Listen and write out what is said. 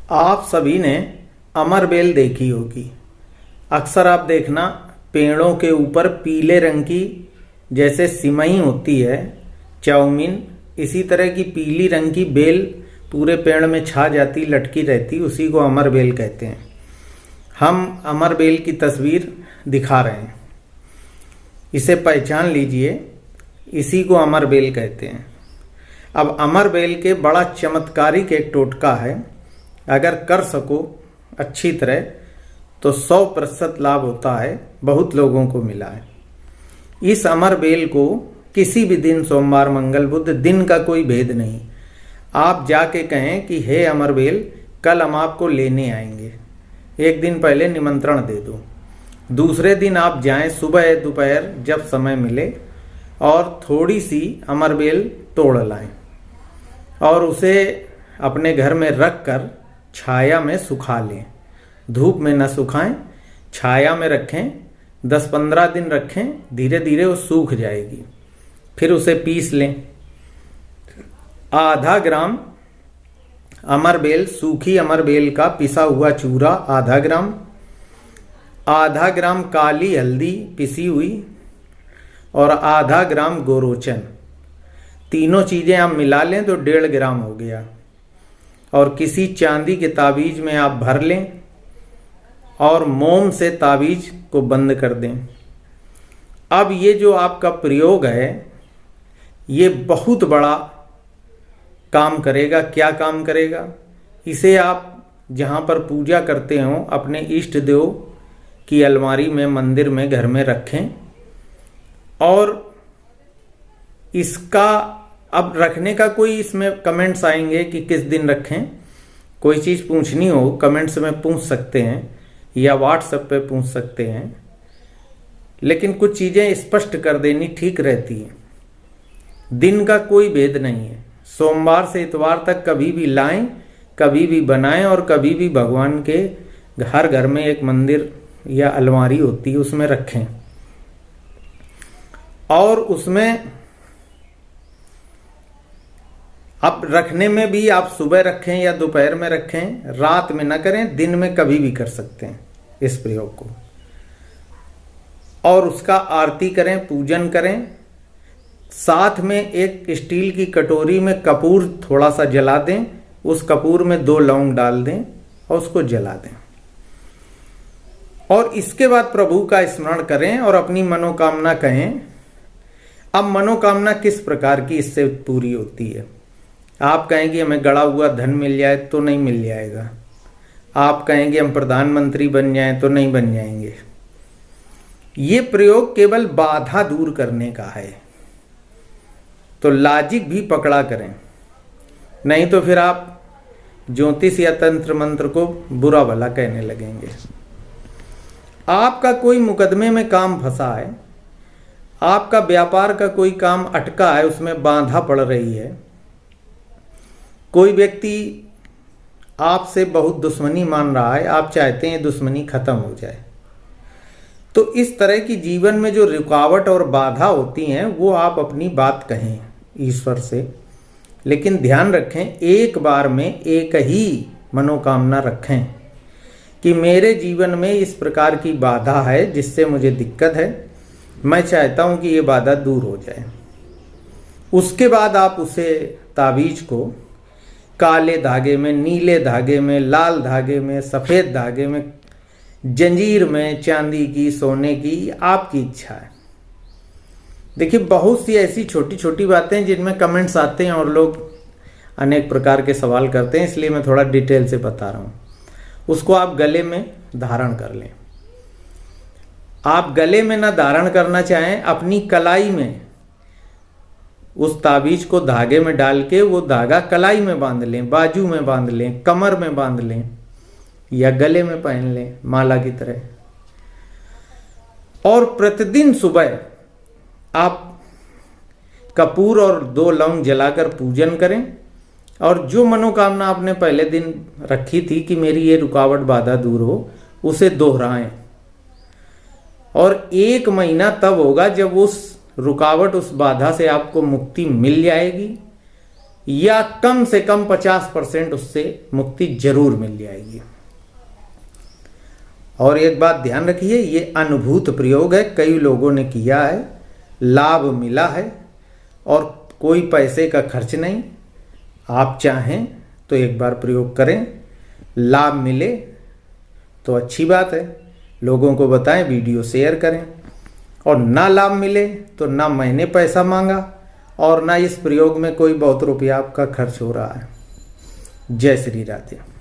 आप सभी ने अमर बेल देखी होगी। अक्सर आप देखना पेड़ों के ऊपर पीले रंग की जैसे सिमई होती है, चाउमीन, इसी तरह की पीली रंग की बेल पूरे पेड़ में छा जाती, लटकी रहती, उसी को अमर बेल कहते हैं। हम अमर बेल की तस्वीर दिखा रहे हैं, इसे पहचान लीजिए, इसी को अमर बेल कहते हैं। अब अमर बेल के बड़ा चमत्कारिक एक टोटका है, अगर कर सको अच्छी तरह तो 100% लाभ होता है, बहुत लोगों को मिला है। इस अमर बेल को किसी भी दिन, सोमवार, मंगल, बुध, दिन का कोई भेद नहीं, आप जाके कहें कि हे अमर बेल, कल हम आपको लेने आएंगे, एक दिन पहले निमंत्रण दे दो। दूसरे दिन आप जाएं, सुबह दोपहर जब समय मिले, और थोड़ी सी अमर बेल तोड़ लाएं और उसे अपने घर में रख कर छाया में सुखा लें। धूप में न सुखाएं, छाया में रखें, 10-15 दिन रखें, धीरे धीरे वो सूख जाएगी। फिर उसे पीस लें। आधा ग्राम अमर बेल, सूखी अमर बेल का पिसा हुआ चूरा आधा ग्राम काली हल्दी पिसी हुई, और आधा ग्राम गोरोचन, तीनों चीजें आप मिला लें तो 1.5 ग्राम हो गया। और किसी चांदी के ताबीज में आप भर लें और मोम से ताबीज को बंद कर दें। अब ये जो आपका प्रयोग है, ये बहुत बड़ा काम करेगा। क्या काम करेगा? इसे आप जहाँ पर पूजा करते हो, अपने इष्ट देव की अलमारी में, मंदिर में, घर में रखें। और इसका अब रखने का कोई, इसमें कमेंट्स आएंगे कि किस दिन रखें। कोई चीज़ पूछनी हो कमेंट्स में पूछ सकते हैं, या व्हाट्सएप पे पूछ सकते हैं, लेकिन कुछ चीज़ें स्पष्ट कर देनी ठीक रहती हैं। दिन का कोई भेद नहीं है, सोमवार से इतवार तक कभी भी लाएं, कभी भी बनाएं, और कभी भी भगवान के हर घर में एक मंदिर या अलमारी होती है, उसमें रखें। और उसमें अब रखने में भी आप सुबह रखें या दोपहर में रखें, रात में ना करें, दिन में कभी भी कर सकते हैं इस प्रयोग को। और उसका आरती करें, पूजन करें। साथ में एक स्टील की कटोरी में कपूर थोड़ा सा जला दें, उस कपूर में 2 लौंग डाल दें और उसको जला दें। और इसके बाद प्रभु का स्मरण करें और अपनी मनोकामना कहें। अब मनोकामना किस प्रकार की इससे पूरी होती है? आप कहेंगे हमें गड़ा हुआ धन मिल जाए, तो नहीं मिल जाएगा। आप कहेंगे हम प्रधानमंत्री बन जाएं, तो नहीं बन जाएंगे। ये प्रयोग केवल बाधा दूर करने का है, तो लॉजिक भी पकड़ा करें, नहीं तो फिर आप ज्योतिष या तंत्र मंत्र को बुरा भला कहने लगेंगे। आपका कोई मुकदमे में काम फंसा है, आपका व्यापार का कोई काम अटका है, उसमें बाधा पड़ रही है, कोई व्यक्ति आपसे बहुत दुश्मनी मान रहा है, आप चाहते हैं दुश्मनी खत्म हो जाए, तो इस तरह की जीवन में जो रुकावट और बाधा होती हैं, वो आप अपनी बात कहें ईश्वर से। लेकिन ध्यान रखें, एक बार में एक ही मनोकामना रखें कि मेरे जीवन में इस प्रकार की बाधा है जिससे मुझे दिक्कत है, मैं चाहता हूं कि ये बाधा दूर हो जाए। उसके बाद आप उसे ताबीज को काले धागे में, नीले धागे में, लाल धागे में, सफ़ेद धागे में, जंजीर में, चांदी की, सोने की, आपकी इच्छा है। देखिए, बहुत सी ऐसी छोटी छोटी बातें जिनमें कमेंट्स आते हैं और लोग अनेक प्रकार के सवाल करते हैं, इसलिए मैं थोड़ा डिटेल से बता रहा हूँ। उसको आप गले में धारण कर लें। आप गले में ना धारण करना चाहें, अपनी कलाई में उस ताबीज को धागे में डाल के वो धागा कलाई में बांध लें, बाजू में बांध लें, कमर में बांध लें, या गले में पहन लें माला की तरह। और प्रतिदिन सुबह आप कपूर और 2 लौंग जलाकर पूजन करें, और जो मनोकामना आपने पहले दिन रखी थी कि मेरी ये रुकावट बाधा दूर हो, उसे दोहराएं। और 1 महीना तब होगा जब उस रुकावट, उस बाधा से आपको मुक्ति मिल जाएगी, या कम से कम 50% उससे मुक्ति जरूर मिल जाएगी। और एक बात ध्यान रखिए, ये अनुभूत प्रयोग है, कई लोगों ने किया है, लाभ मिला है और कोई पैसे का खर्च नहीं। आप चाहें तो एक बार प्रयोग करें, लाभ मिले तो अच्छी बात है, लोगों को बताएं, वीडियो शेयर करें। और ना लाभ मिले तो ना मैंने पैसा मांगा और ना इस प्रयोग में कोई बहुत रुपया आपका खर्च हो रहा है। जय श्री राधे।